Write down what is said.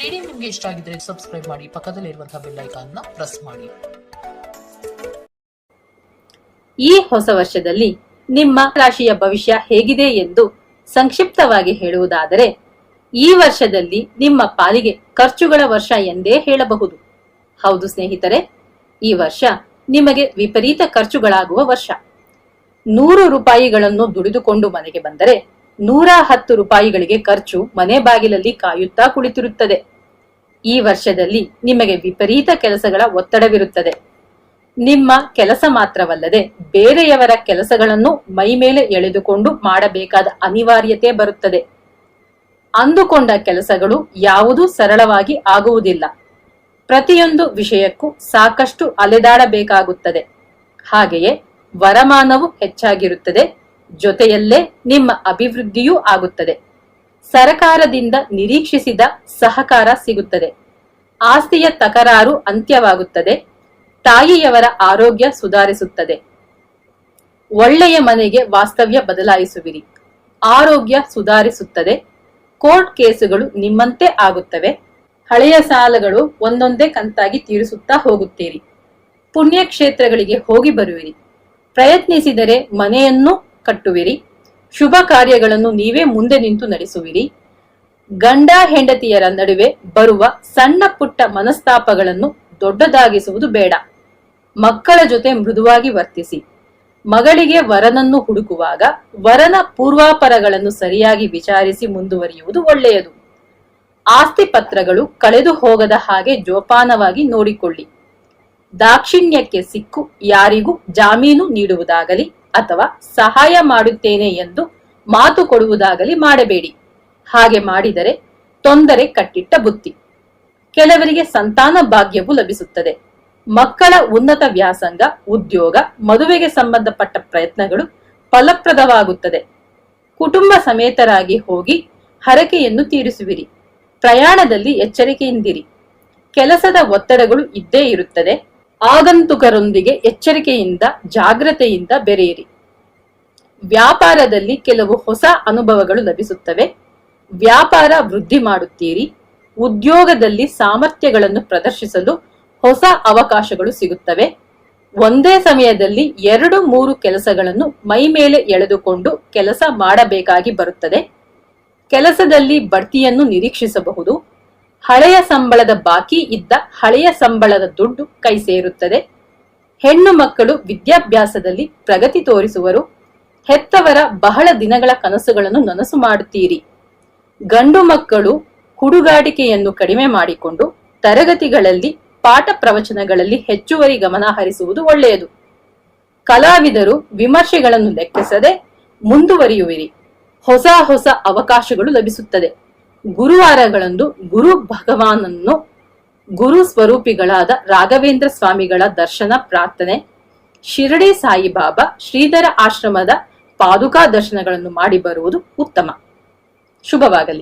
Video ನಿಮಗೆ ಇಷ್ಟ ಆಗಿದ್ರೆ ಸಬ್ಸ್ಕ್ರೈಬ್ ಮಾಡಿ, ಪಕ್ಕದಲ್ಲಿರುವಂತಹ ಬೆಲ್ ಐಕಾನ್ ನ ಪ್ರೆಸ್ ಮಾಡಿ. ಈ ಹೊಸ ವರ್ಷದಲ್ಲಿ ನಿಮ್ಮ ರಾಶಿಯ ಭವಿಷ್ಯ ಹೇಗಿದೆ ಎಂದು ಸಂಕ್ಷಿಪ್ತವಾಗಿ ಹೇಳುವುದಾದರೆ, ಈ ವರ್ಷದಲ್ಲಿ ನಿಮ್ಮ ಪಾಲಿಗೆ ಖರ್ಚುಗಳ ವರ್ಷ ಎಂದೇ ಹೇಳಬಹುದು. ಹೌದು ಸ್ನೇಹಿತರೆ, ಈ ವರ್ಷ ನಿಮಗೆ ವಿಪರೀತ ಖರ್ಚುಗಳಾಗುವ ವರ್ಷ. 100 ರೂಪಾಯಿಗಳನ್ನು ದುಡಿದುಕೊಂಡು ಮನೆಗೆ ಬಂದರೆ 110 ರೂಪಾಯಿಗಳಿಗೆ ಖರ್ಚು ಮನೆ ಬಾಗಿಲಲ್ಲಿ ಕಾಯುತ್ತಾ ಕುಳಿತಿರುತ್ತದೆ. ಈ ವರ್ಷದಲ್ಲಿ ನಿಮಗೆ ವಿಪರೀತ ಕೆಲಸಗಳ ಒತ್ತಡವಿರುತ್ತದೆ. ನಿಮ್ಮ ಕೆಲಸ ಮಾತ್ರವಲ್ಲದೆ ಬೇರೆಯವರ ಕೆಲಸಗಳನ್ನು ಮೈಮೇಲೆ ಎಳೆದುಕೊಂಡು ಮಾಡಬೇಕಾದ ಅನಿವಾರ್ಯತೆ ಬರುತ್ತದೆ. ಅಂದುಕೊಂಡ ಕೆಲಸಗಳು ಯಾವುದೂ ಸರಳವಾಗಿ ಆಗುವುದಿಲ್ಲ. ಪ್ರತಿಯೊಂದು ವಿಷಯಕ್ಕೂ ಸಾಕಷ್ಟು ಅಲೆದಾಡಬೇಕಾಗುತ್ತದೆ. ಹಾಗೆಯೇ ವರಮಾನವು ಹೆಚ್ಚಾಗಿರುತ್ತದೆ. ಜೊತೆಯಲ್ಲೇ ನಿಮ್ಮ ಅಭಿವೃದ್ಧಿಯೂ ಆಗುತ್ತದೆ. ಸರಕಾರದಿಂದ ನಿರೀಕ್ಷಿಸಿದ ಸಹಕಾರ ಸಿಗುತ್ತದೆ. ಆಸ್ತಿಯ ತಕರಾರು ಅಂತ್ಯವಾಗುತ್ತದೆ. ತಾಯಿಯವರ ಆರೋಗ್ಯ ಸುಧಾರಿಸುತ್ತದೆ. ಒಳ್ಳೆಯ ಮನೆಗೆ ವಾಸ್ತವ್ಯ ಬದಲಾಯಿಸುವಿರಿ. ಆರೋಗ್ಯ ಸುಧಾರಿಸುತ್ತದೆ. ಕೋರ್ಟ್ ಕೇಸುಗಳು ನಿಮ್ಮಂತೆ ಆಗುತ್ತವೆ. ಹಳೆಯ ಸಾಲಗಳು ಒಂದೊಂದೇ ಕಂತಾಗಿ ತೀರಿಸುತ್ತಾ ಹೋಗುತ್ತೀರಿ. ಪುಣ್ಯಕ್ಷೇತ್ರಗಳಿಗೆ ಹೋಗಿ ಬರುವಿರಿ. ಪ್ರಯತ್ನಿಸಿದರೆ ಮನೆಯನ್ನು ಕಟ್ಟುವಿರಿ. ಶುಭ ಕಾರ್ಯಗಳನ್ನು ನೀವೇ ಮುಂದೆ ನಿಂತು ನಡೆಸುವಿರಿ. ಗಂಡ ಹೆಂಡತಿಯರ ನಡುವೆ ಬರುವ ಸಣ್ಣ ಪುಟ್ಟ ಮನಸ್ತಾಪಗಳನ್ನು ದೊಡ್ಡದಾಗಿಸುವುದು ಬೇಡ. ಮಕ್ಕಳ ಜೊತೆ ಮೃದುವಾಗಿ ವರ್ತಿಸಿ. ಮಗಳಿಗೆ ವರನನ್ನು ಹುಡುಕುವಾಗ ವರನ ಪೂರ್ವಾಪರಗಳನ್ನು ಸರಿಯಾಗಿ ವಿಚಾರಿಸಿ ಮುಂದುವರಿಯುವುದು ಒಳ್ಳೆಯದು. ಆಸ್ತಿ ಪತ್ರಗಳು ಕಳೆದು ಹೋಗದ ಹಾಗೆ ಜೋಪಾನವಾಗಿ ನೋಡಿಕೊಳ್ಳಿ. ದಾಕ್ಷಿಣ್ಯಕ್ಕೆ ಸಿಕ್ಕು ಯಾರಿಗೂ ಜಾಮೀನು ನೀಡುವುದಾಗಲಿ ಅಥವಾ ಸಹಾಯ ಮಾಡುತ್ತೇನೆ ಎಂದು ಮಾತು ಕೊಡುವುದಾಗಲಿ ಮಾಡಬೇಡಿ. ಹಾಗೆ ಮಾಡಿದರೆ ತೊಂದರೆ ಕಟ್ಟಿಟ್ಟ ಬುತ್ತಿ. ಕೆಲವರಿಗೆ ಸಂತಾನ ಭಾಗ್ಯವು ಲಭಿಸುತ್ತದೆ. ಮಕ್ಕಳ ಉನ್ನತ ವ್ಯಾಸಂಗ, ಉದ್ಯೋಗ, ಮದುವೆಗೆ ಸಂಬಂಧಪಟ್ಟ ಪ್ರಯತ್ನಗಳು ಫಲಪ್ರದವಾಗುತ್ತದೆ. ಕುಟುಂಬ ಸಮೇತರಾಗಿ ಹೋಗಿ ಹರಕೆಯನ್ನು ತೀರಿಸುವಿರಿ. ಪ್ರಯಾಣದಲ್ಲಿ ಎಚ್ಚರಿಕೆಯಿಂದಿರಿ. ಕೆಲಸದ ಒತ್ತಡಗಳು ಇದ್ದೇ ಇರುತ್ತದೆ. ಆಗಂತುಕರೊಂದಿಗೆ ಎಚ್ಚರಿಕೆಯಿಂದ ಜಾಗ್ರತೆಯಿಂದ ಬೆರೆಯಿರಿ. ವ್ಯಾಪಾರದಲ್ಲಿ ಕೆಲವು ಹೊಸ ಅನುಭವಗಳು ಲಭಿಸುತ್ತವೆ. ವ್ಯಾಪಾರ ವೃದ್ಧಿ ಮಾಡುತ್ತೀರಿ. ಉದ್ಯೋಗದಲ್ಲಿ ಸಾಮರ್ಥ್ಯಗಳನ್ನು ಪ್ರದರ್ಶಿಸಲು ಹೊಸ ಅವಕಾಶಗಳು ಸಿಗುತ್ತವೆ. ಒಂದೇ ಸಮಯದಲ್ಲಿ 2-3 ಕೆಲಸಗಳನ್ನು ಮೈ ಮೇಲೆ ಎಳೆದುಕೊಂಡು ಕೆಲಸ ಮಾಡಬೇಕಾಗಿ ಬರುತ್ತದೆ. ಕೆಲಸದಲ್ಲಿ ಬಡ್ತಿಯನ್ನು ನಿರೀಕ್ಷಿಸಬಹುದು. ಹಳೆಯ ಸಂಬಳದ ಬಾಕಿ ಇದ್ದ ಹಳೆಯ ಸಂಬಳದ ದುಡ್ಡು ಕೈ ಸೇರುತ್ತದೆ. ಹೆಣ್ಣು ಮಕ್ಕಳು ವಿದ್ಯಾಭ್ಯಾಸದಲ್ಲಿ ಪ್ರಗತಿ ತೋರಿಸುವರು. ಹೆತ್ತವರ ಬಹಳ ದಿನಗಳ ಕನಸುಗಳನ್ನು ನನಸು ಮಾಡುತ್ತೀರಿ. ಗಂಡು ಮಕ್ಕಳು ಹುಡುಗಾಟಿಕೆಯನ್ನು ಕಡಿಮೆ ಮಾಡಿಕೊಂಡು ತರಗತಿಗಳಲ್ಲಿ ಪಾಠ ಪ್ರವಚನಗಳಲ್ಲಿ ಹೆಚ್ಚುವರಿ ಗಮನ ಹರಿಸುವುದು ಒಳ್ಳೆಯದು. ಕಲಾವಿದರು ವಿಮರ್ಶೆಗಳನ್ನು ಲೆಕ್ಕಿಸದೆ ಮುಂದುವರಿಯುವಿರಿ. ಹೊಸ ಹೊಸ ಅವಕಾಶಗಳು ಲಭಿಸುತ್ತದೆ. ಗುರುವಾರಗಳಂದು ಗುರು ಭಗವಾನನ್ನು, ಗುರು ಸ್ವರೂಪಿಗಳಾದ ರಾಘವೇಂದ್ರ ಸ್ವಾಮಿಗಳ ದರ್ಶನ ಪ್ರಾರ್ಥನೆ, ಶಿರಡಿ ಸಾಯಿಬಾಬಾ, ಶ್ರೀಧರ ಆಶ್ರಮದ ಪಾದುಕಾ ದರ್ಶನಗಳನ್ನು ಮಾಡಿ ಬರುವುದು ಉತ್ತಮ. ಶುಭವಾಗಲಿ.